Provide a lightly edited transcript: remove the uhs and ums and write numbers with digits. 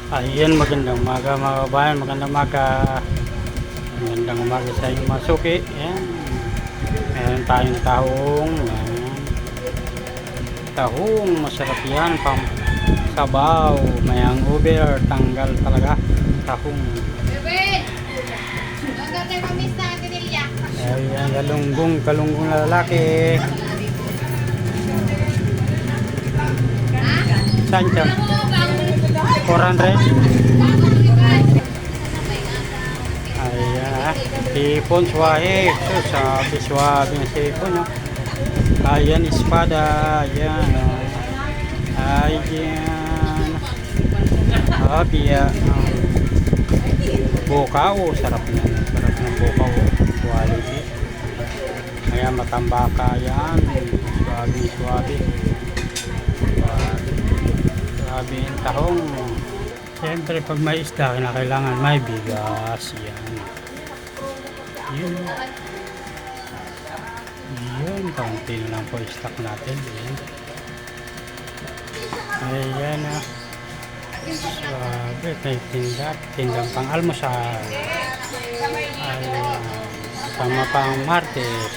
Ayan, magandang umaga mga kabayan, magandang umaga. Magandang umaga sa inyo mga suki. Ayan. Meron tayong tahong. Ayan. Tahong, masarap yan. Pang sabaw, mayang over, tanggal talaga. Tahong. Ayan, kalunggong na lalaki. Saan siya? 400. Ayan, sipon, swahe. So, sabi swabe ng sipon, no? Ayan, espada. Ayan, ayan. Ayan. Bukaw, sarap na. Sarap ng bukaw. Quality. Ayan, matambaka. Ayan, swabe, swabe. Swabe yung tahong. Siyempre pag may isda, kailangan may bigas. Yan. Yun. Yun. Kaunti na lang po stock natin. Yan. Ayan na. Swabe. May tindang pang almusal. Ayan. Sama pang martes.